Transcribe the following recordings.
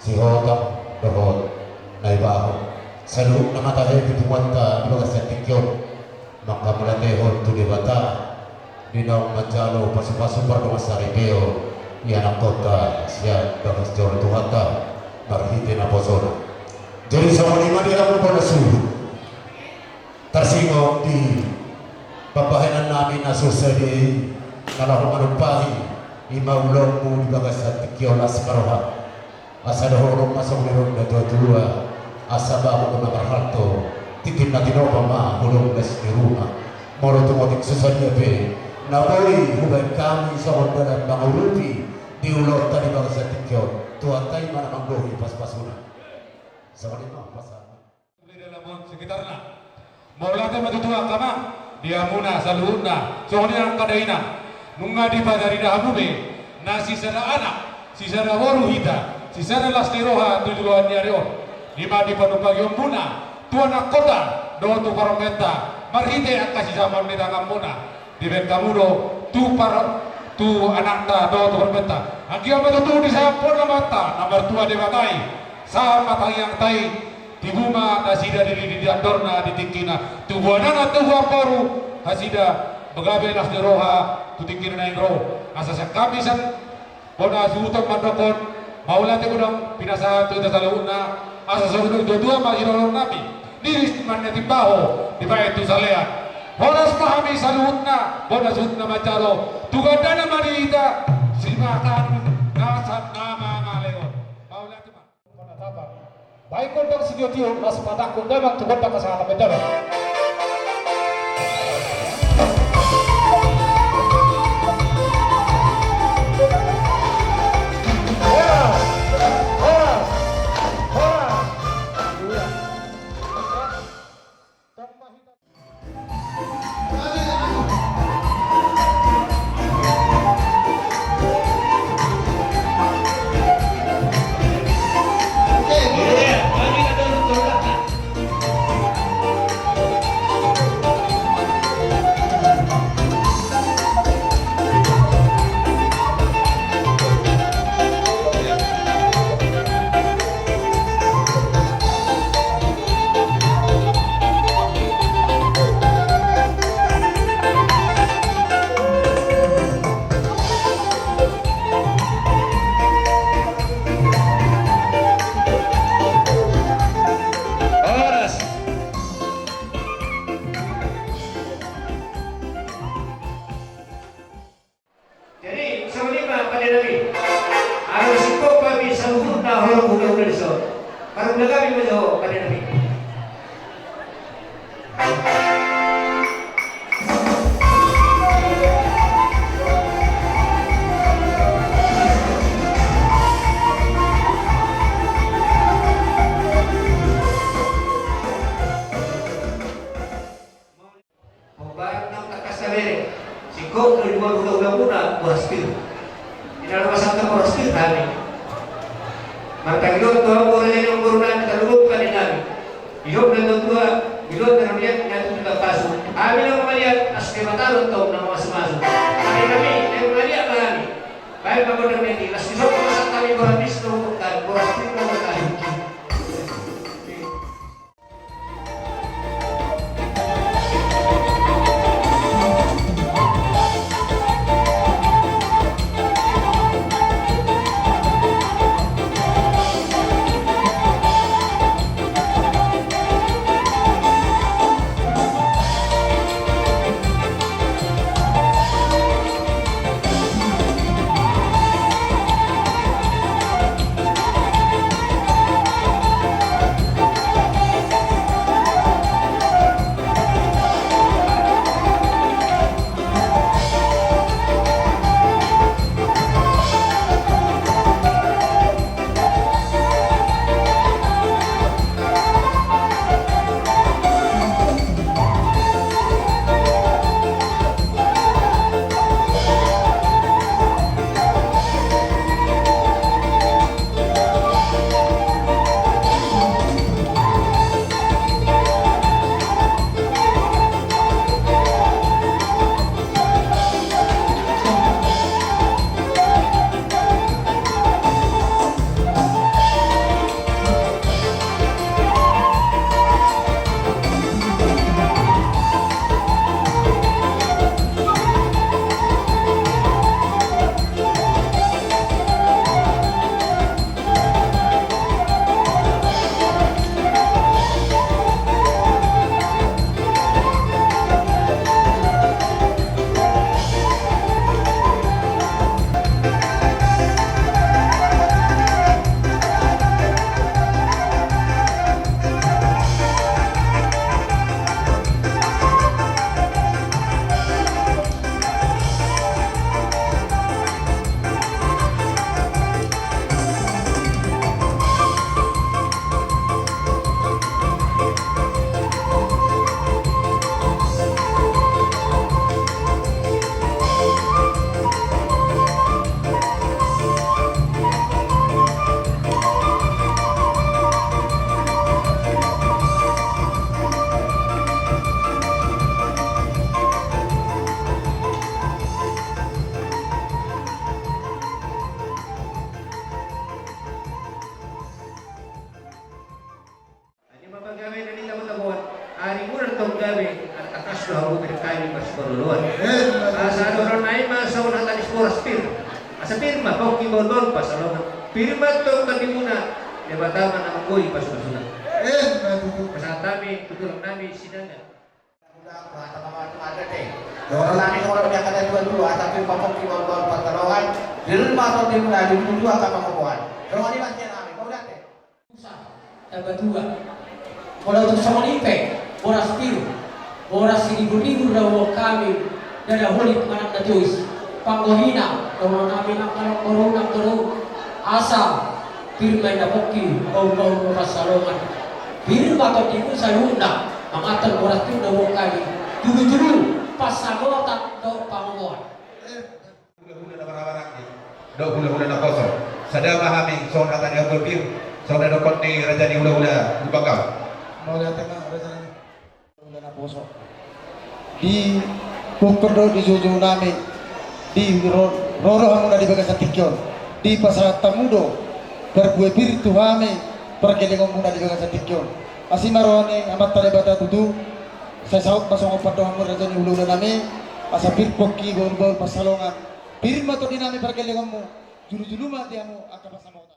si Hotam dohot naibaho sa loob na matahe pituwanta di ba sa tikyon maka mulatehon tu di bata dinaw majalo pasupasupar dengan sa ripeo yan ang kota siya bagas joro tuhata marhite na posona jadi sama lima dia mo pa nasulo tarsingo di babahanan namin na susadi kalau manumpahi imaulong mo di bagas sa tikyon as karoha asa dohorong masong meron na dua asa ba ako na marhalto tikim na tinopa ma hulong les di rumah moro tumotik susanya be na boy hubay kami sa hondaran mga ulupi di ulot tadi bang sa tikyon tuatay mana manggohi pas-pasuna sa kanima pasama di dalam sekitarnya maulate matutua kama dia muna sa luhurna soalnya ang kadaina nunga di padari dahabube na si sana anak si sana waru hita si sana las tiroha tujuan nyarion lima di panumpang yung muna tuana kota do tu paromenta marhite ang kasi zaman nita ngamuna di bengkamudo tu para tu anak ta do tu paromenta ang kiyong matutu di sa pona mata nomor tua di batai sa matang yang tai tibuma nasida di dorna di tingkina tu buana na tu paru hasida bagabe las tiroha tu tingkina na ingro asa sa kamisan bona suutang mandokon maulate ko dong pinasahan tu tataluna asa sa dua masih nolong nabi diris man timbaho di bae tu salea horas pahami saluhutna bona sutna macaro tugadana marita simakan nasat nama ngaleo maulate ma bona tapa baik ko dong sigiotio mas padak ko dapat tugod ka sa kapedara tong gabi atas do habu berkali pas perluan. Asa orang naik masa una tadi sporas pir. Asa pirma pau ki bol pas alon. Pirma to kadimuna de batama na koi pas pasuna. Pasatami tutulang nami sinanga. Orang nanti kalau dia kata dua-dua, tapi papok di bawah pertolongan di rumah atau di mana di dua akan mengukuhan. Kalau ini masih kami, kau lihat deh. Dua. Kalau untuk sama lipe, boras piru, boras ribu-ribu dawa kami dari holik manak na Joyce. Panggohina, kalau namin ang karong asam, pirmay na poki, bau-bau pasalongan. Pirma to di sa luna, mangatan boras piru dawa kami. Juru-juru pasagotan do panguan. Hula-hula na barang-barang ni. Do hula-hula na kosong. Sada mahaming so na tani ang pir. So na dokon ni raja ni hula-hula di Bangkal. Mau lihat tengah raja ni hula na poso. Di pukul di Jojo nami di roro hamuna di bagas tikyon. Di pasar tamudo berkue pir tuhame perkelengong muna di bagas tikyon. Asimarone amat tale bata tutu. Saya saut pasong opat doang raja ni hula nami asapir poki gol-gol pasalongan. Pirma to dinami perkelengongmu. Julu-julu matiamu akan pasamota.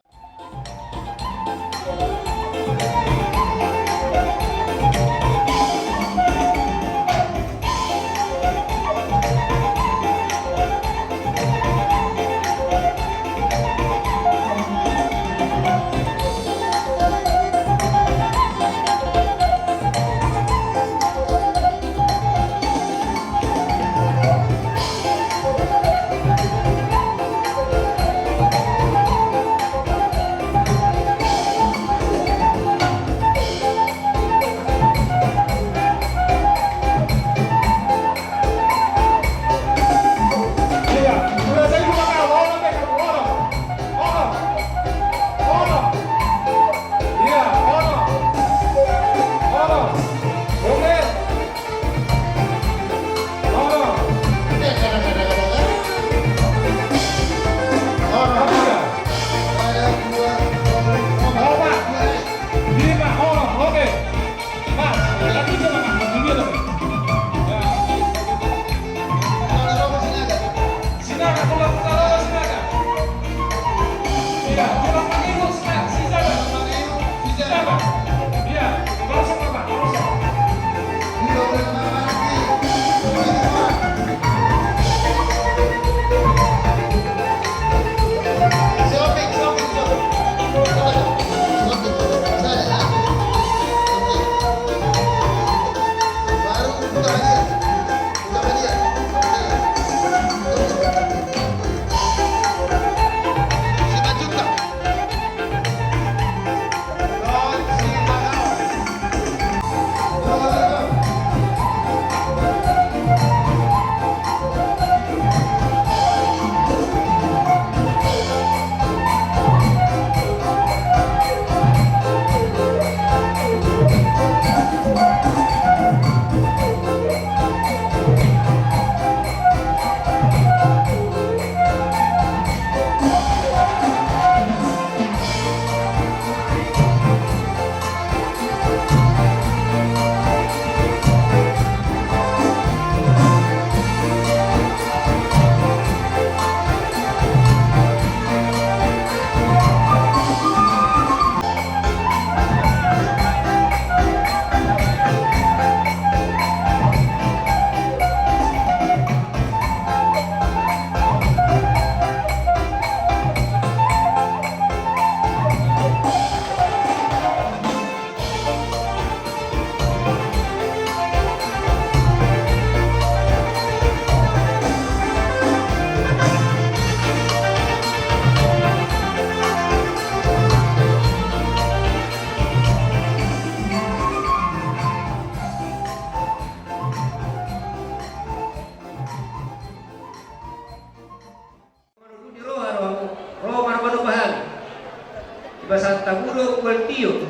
Bahasa Tagudo Kualtio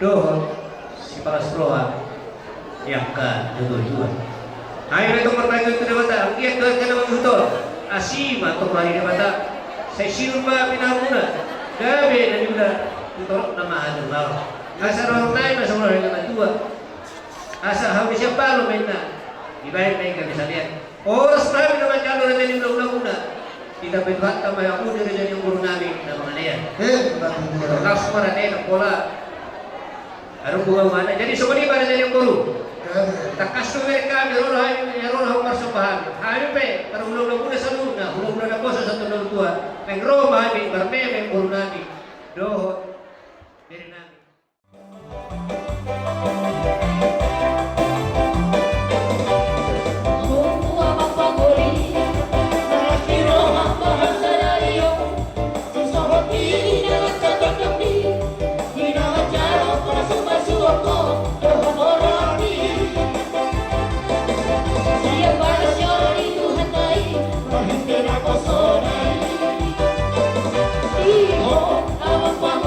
doh si Palasroa yang ka dua. Ayo itu pertanyaan itu dapat ang kiat doon ka naman ito asima to mali dapat sa silba pinamuna gabi na nila ito na mahal daw kasarong tayo na sa mga dua asa habis siapa lo mainnya dibayar naik kami salian oras namin naman kalau na yung ulang-una kita berdoa sama yang udah jadi yang guru namin na mga niya lakas para na yung pola ano bunga mana jadi semua ini pada jadi yang guru tak customer kami meron marsupahan kami pe para ulang-una sa luna ulang-una na po sa satu ng tua pengroma amin barme may guru namin dohot dari namin Hijo, amor,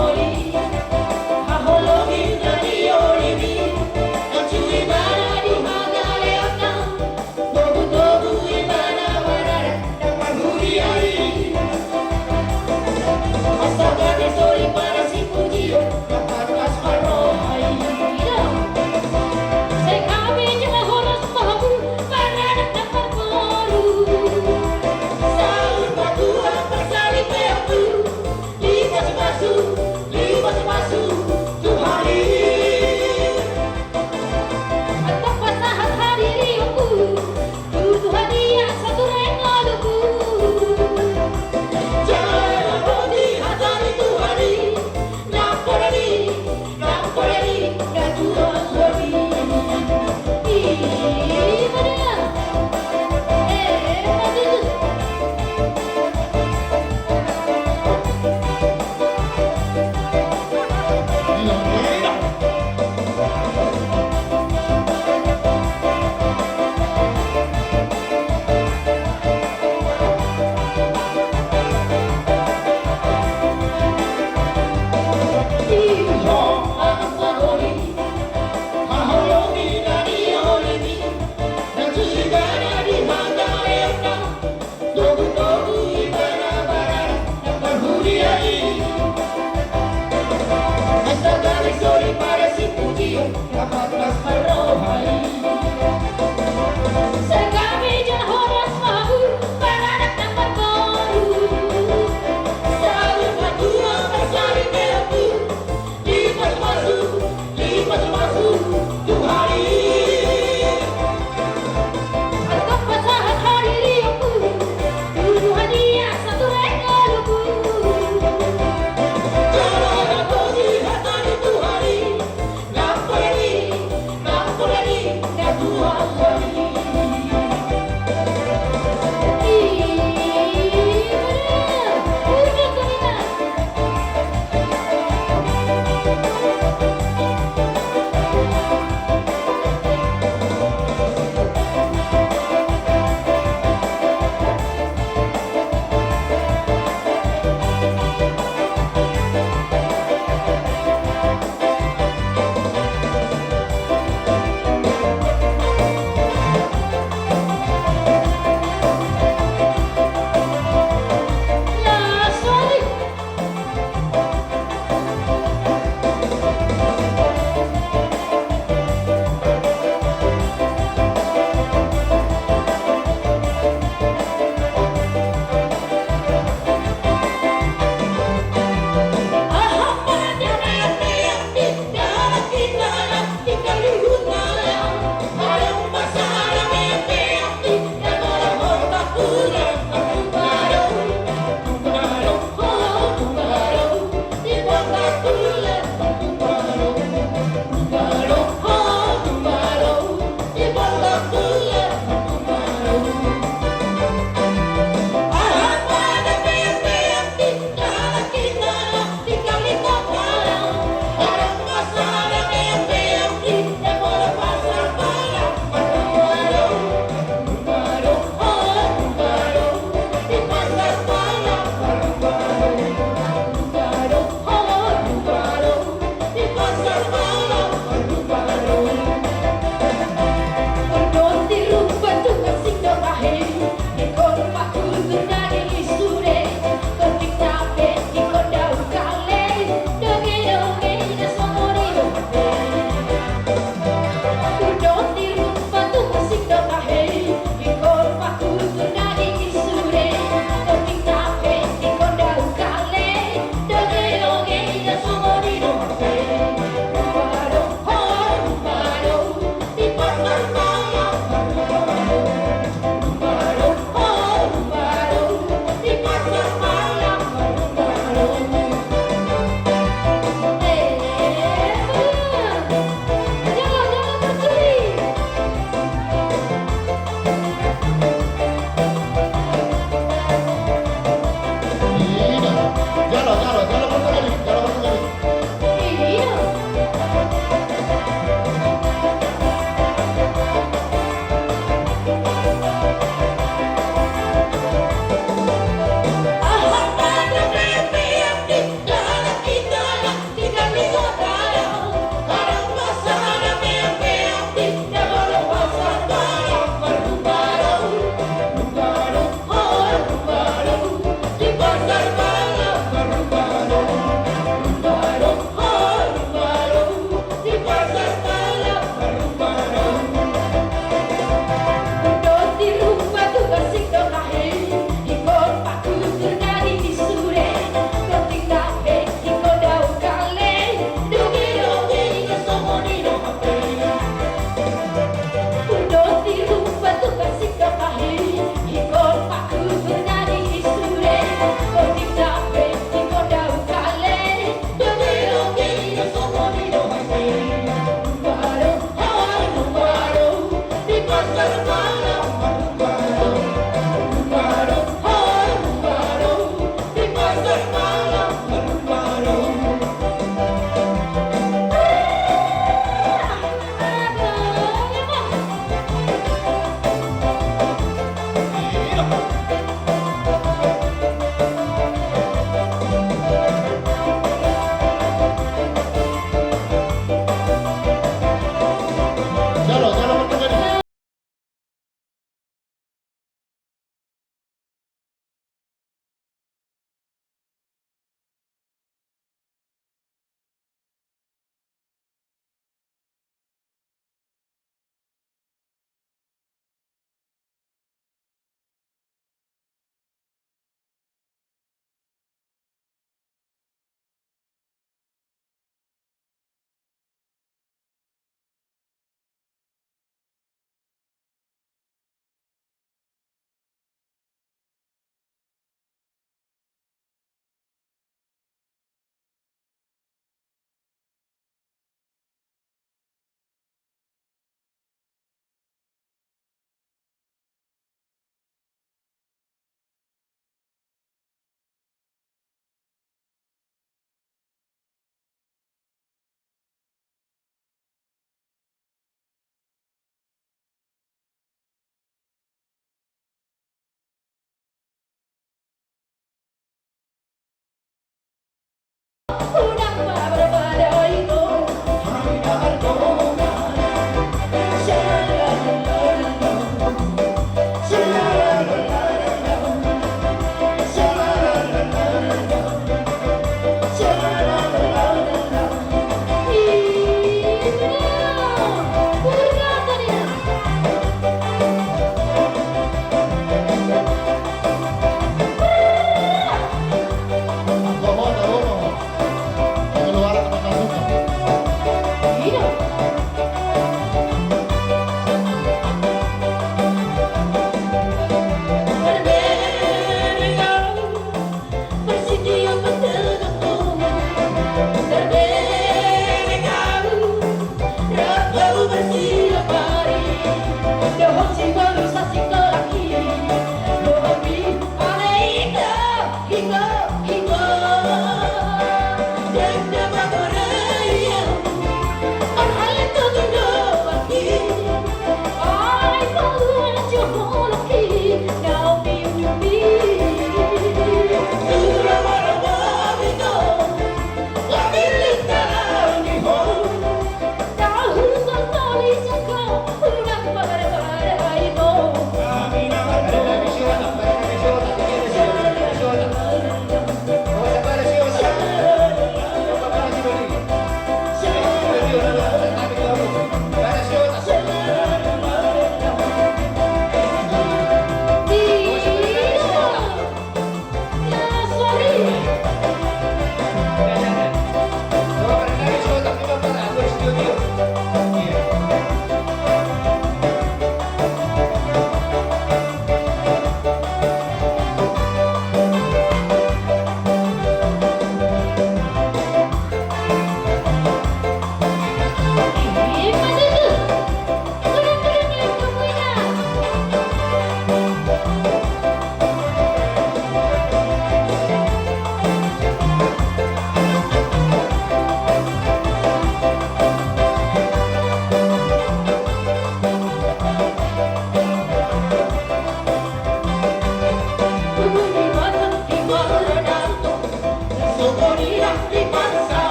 Because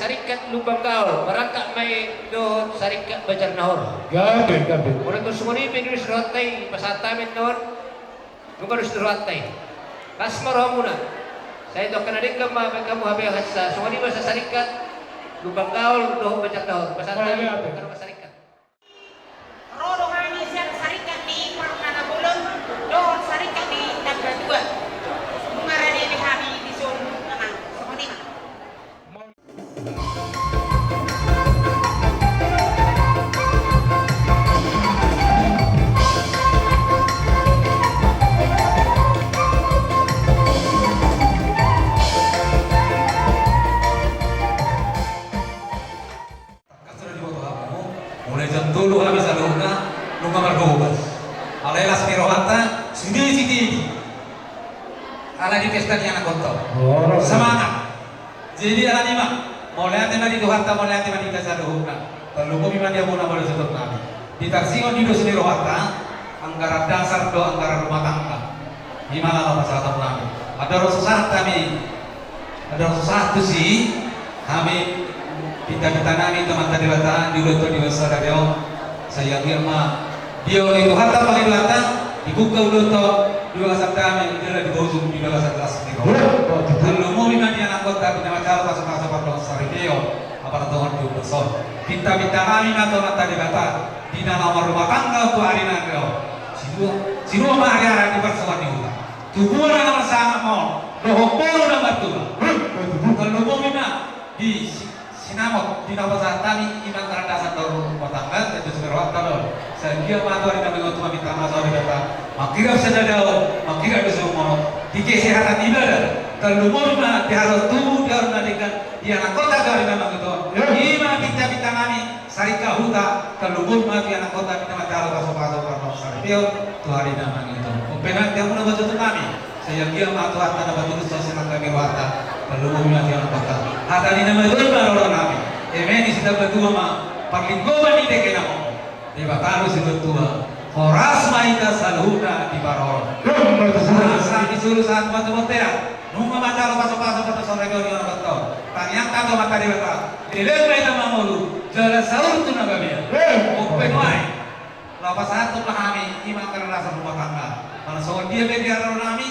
sarikat lubang gaul merangkak mai do sarikat bajar nahor Gabe, gabe. orang tu semua ni pengen serotai pasata men nahor bukan harus serotai kasmar hamuna saya tu akan ada kamu habis hasa semua ni bahasa sarikat lubang gaul do bajar nahor pasata men kalau sarikat Rodo kami sarikat di Parmana Bulon do sarikat di Tangga 2 mengarah di kami di zon semua ni mulai jam 7 habis aluna nunga margobas alela spirohata sini sini ala di pesta ni anak konto semangat jadi ala lima mulai ate mari dohata mulai ate mari dasa dohuna lalu kami mandi amuna boleh tutup nabi di taksingon di dosa rohata anggaran dasar do anggaran rumah tangga di mana apa sahabat nabi ada rasa kami ada rasa sih kami kita nami teman tadi bata di ulo di basa radio saya firma dia oleh itu harta paling belakang dibuka ulo to di basa kami dia di bawah di basa kelas di kalau mau mimpi anak kota punya macam pasal pasal radio apa tuhan di besar kita kami atau tadi bata di nomor rumah tangga tu hari nanti si rumah hari di persoalan di hutan tubuh nama sama mau roh polo nama tu kalau mau mimpi di sinamot di nama kami iman terdasan dalam rumah tangga dan justru rawat kalau saya matu hari kami untuk minta masalah kata makirap sedadau makirap bisa mau di kesehatan ibadah kalau mau mimpi di harus tubuh di harus nadikan di anak kota dari nama itu iman kita kami sarika huta kalau mau mimpi anak kota kita macam pasal pasal saripio tu hari nama itu benar dia pun betul kami saya matu harta dapat tulis sosial kami rawat kalau mau mimpi anak kota hata di nama itu baru nabi emeni sudah berdua mah perlingkuhan ini kena mau di bataru sudah tua horas maika salhuda di baror saat disuruh saat matu-matu nunggu macam pasal-pasal pada sore kau ni orang betul tanya kau mata di bata dilek mereka mamulu jalan sahur tu naga dia open wide lapas satu pahami iman karena rasa rumah tangga mana soal dia biar orang nami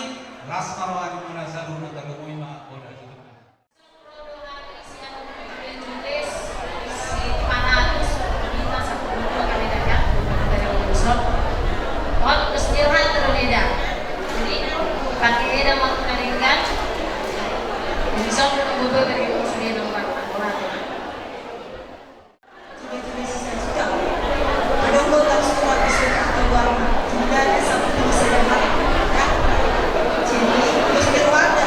ras marwani mana sahur nak terlalu iman pakai nama kenalingan bisa berubah dari sendiri nomor jenis sisa juga ada anggota sekolah kesukaan keluar tidak ada satu bisa dapat jadi terus ada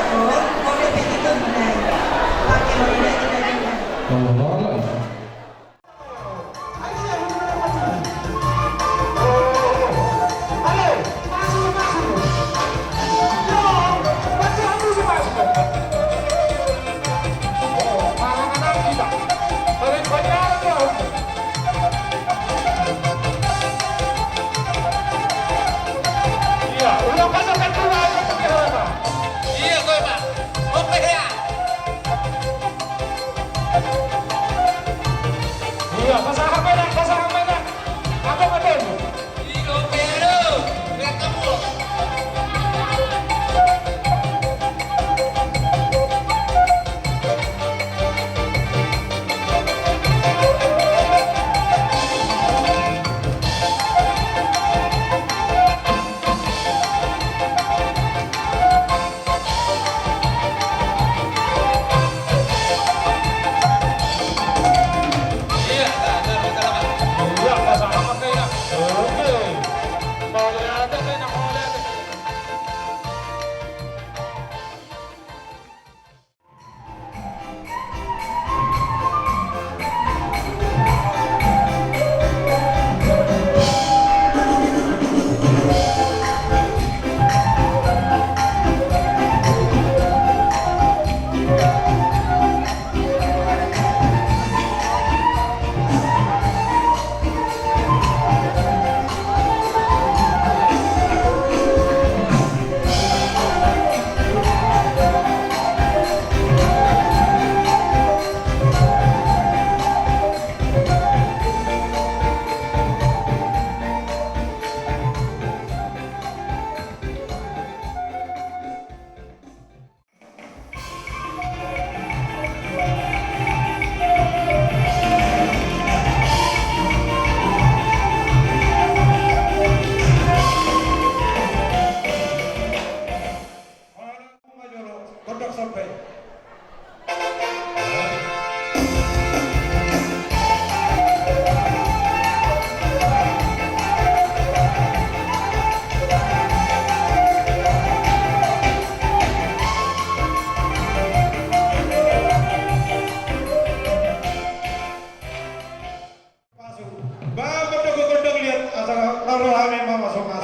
rohani mama soka.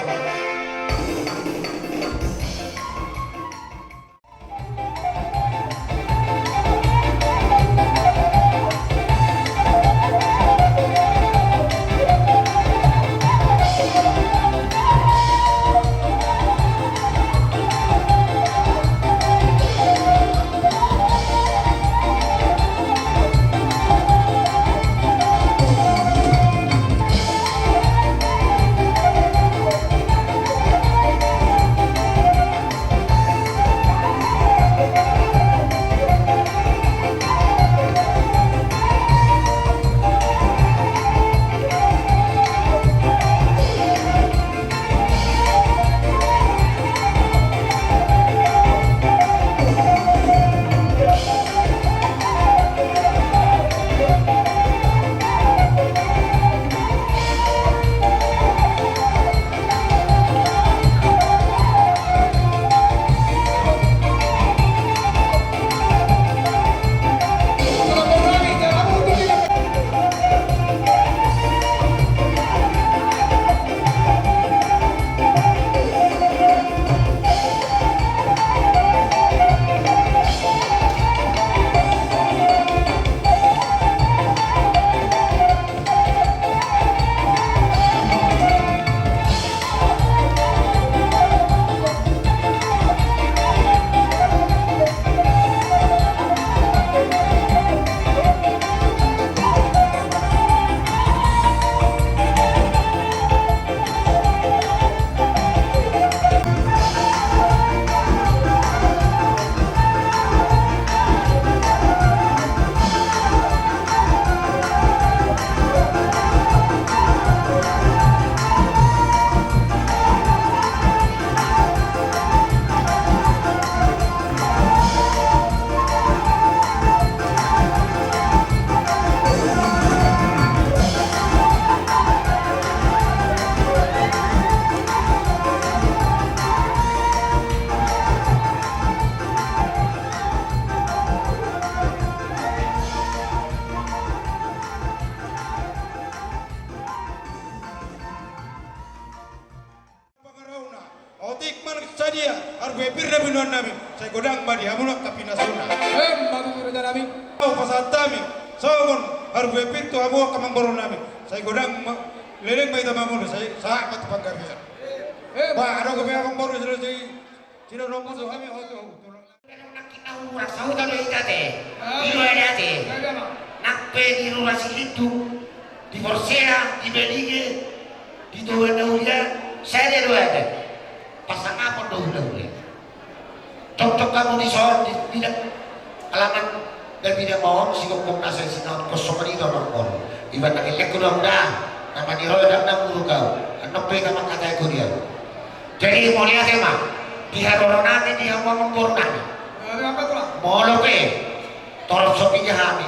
Otik man sadia arbe pirna binuan nami saya godang badi amulak kapinasuna Batu raja nami. mau pasatami sawon arbe pirtu abu kamang boron nami saya godang leleng mai tamamun saya sahabat panggabian ba ano ko amang boron sila rombo so kami hoto Sauda lo itate, ilo edate, nakpe di rumah situ, di Forsea, di Belige, di Tuhan Daulia, saya dia dua ada. Pasang apa dahulu? Cocok kamu di sor, di bidang alaman dan bidang bawang si kong nasa sinar kosong ini orang orang. Ibarat lagi lekuk dah, nama di roda dah mulu kau, anak peka makata ikut dia. Jadi mau lihat emang, di haroronane dia mau mempurnakan. Molo ke, tolong sopinya kami.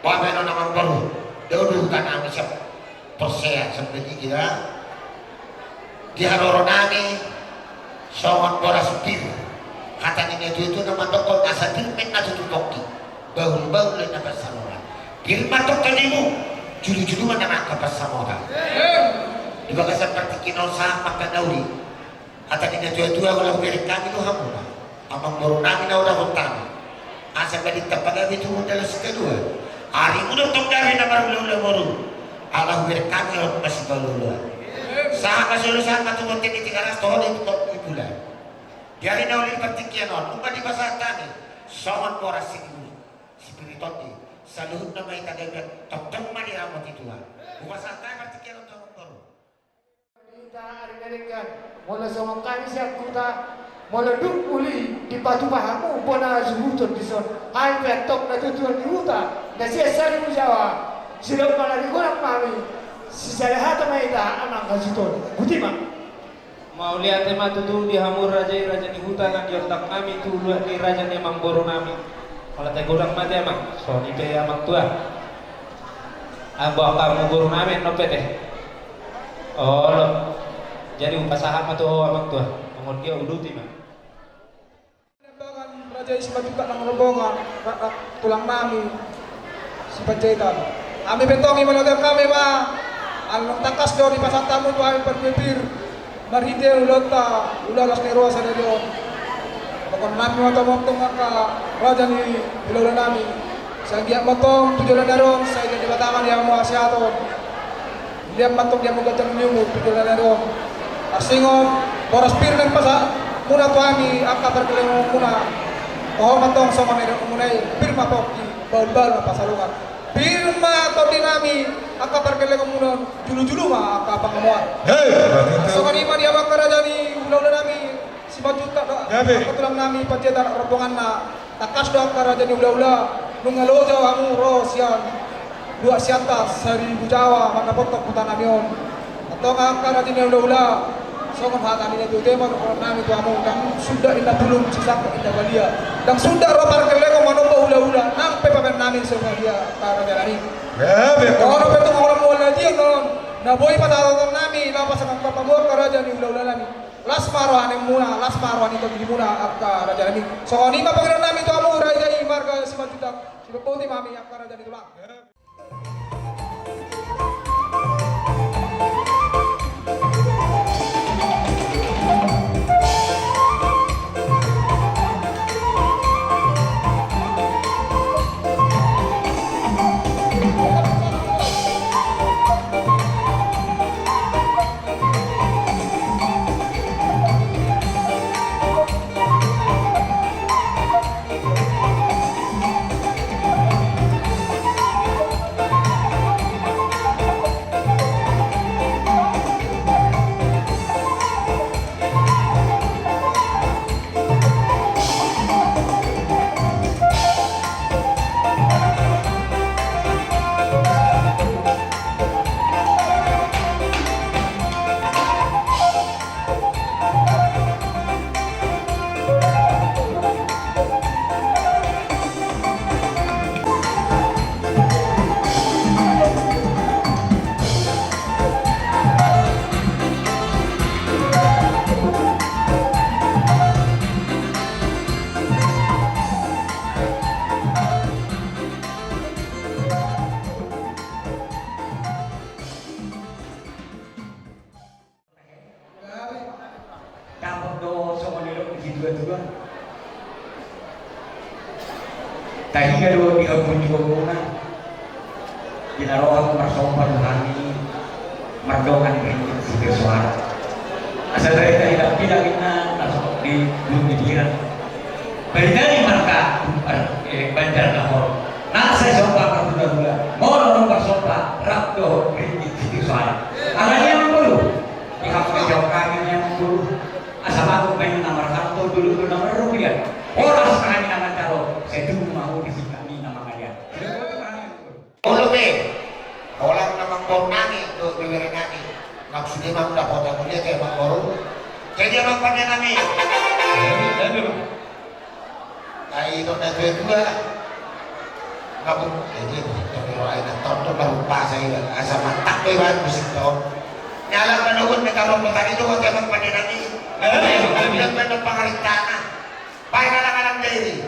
Pameno naman baru, dahulu kan kami siap Persea seperti kita. Di haroronane, songon boras pir. Katanya itu nama dokol nasa dirmen na tututoki. Bahul-bahul na pasamoran. Dirma tok tadimu, julu-julu man naman kapasamoran. Di baga seperti kinol sa pagkadauli. Katanya itu walang bilik kami lo hamuna. Amang baru namin na udah kontang. Asa balik tapaga itu dalam kedua. Hari udah tok dari nama ulah baru. Allah berkami orang masih balula. Sah kasulusan matungol tini tikaras tohon itu tok bulan. Diari na ulit partikian on. Umpa di pasar tani. Songon poras sini. Spiritoti. Saluhut na may tagagat. Tok mani ramot itu. Pasar tani partikian on songon baru. Kita aringaringan. Mula songon kami siap kuta. Meleduk uli di batu bahamu bona zuhutun di son hai petok na tutuan di huta na siya sari Jawa sila pala di kurang mami si salahata maida anang kasuton buti ma mau lihat tema tutu di hamur raja di hutan kan di otak kami tu luat di raja ni mang boro nami kalau teh kurang mati emang so ni pe amang tua ambo kamu boro nami no teh oh lo jadi upasaha matu amang tua ngomong dia uduti mah raja isma juga nang rombongan tulang nami si pencetan kami bentongi meloder kami ma along takas do di pasatamu tu ay pagpipir marhide ulota ulalas ni rosa na diyon. Pagkon namin matong ka raja ni ilaulan namin. Sa giyak matong tujuan na ron sa di batakan yang mo asyaton. Dia matong dia mo gatang niyo tujuan na ron. Asingon boras pir nang pasa muna tu ami ang kabarkeleng muna. Oh matong sa manero munay pirma po di baul-baul pasalungan. Pirma to dinami ang kabarkeleng muna julu-julu ma kapangamuan. So kanima dia makaraja ni ulah nami si bajuta do. Ketulang nami pancetan rombongan na takas do karaja ni ulah nungalo jawa amu ro sian dua siata sari bujawa manapotok putan namion. Atau karaja ni ulah songon hatan ini tu tema orang nami tu amu dan sudah indah belum sisak indah balia dan sudah rotar keleko manomba ula-ula nang pepapen nami semua dia karaja ni. Kalau betul orang mulai dia non, na boy patatong nami lapas ang papamor karaja ni ula-ula nami. Las maruan yang muna, las maruan itu di muna akka raja nami. So ni mapagiran nami tu amu raja ni marga si Majuta, si Poti mami akka raja ni tulang. Tadi kalau di abun juga muna, dinarohan marsopan kami, mardongan berikan si bersuara. Asal dari tidak bilangin langsung di belum dibilang. Berdari marka bandar lahor. Nah saya sopa berdua-dua, mau orang bersopa, rapdo berikan si bersuara. Alanya yang dulu, di hafal jauh kami yang dulu. Asal aku main nomor kartu dulu nomor rupiah. Orang sekarang nama calo, saya dulu mau disikami nama kalian. Ulu be, orang nama kau nami tu bibir nami, maksudnya mang dapat aku dia kayak mang baru, jadi mang pandai nami. Kayak itu nanti dua, kamu jadi kalau ada tonton baru pas saya, asal mantap beban musik tu. Nyala penukun mereka rombongan itu kayak mang pandai nami. Dia penuk pengaritaan. Baik anak-anak dari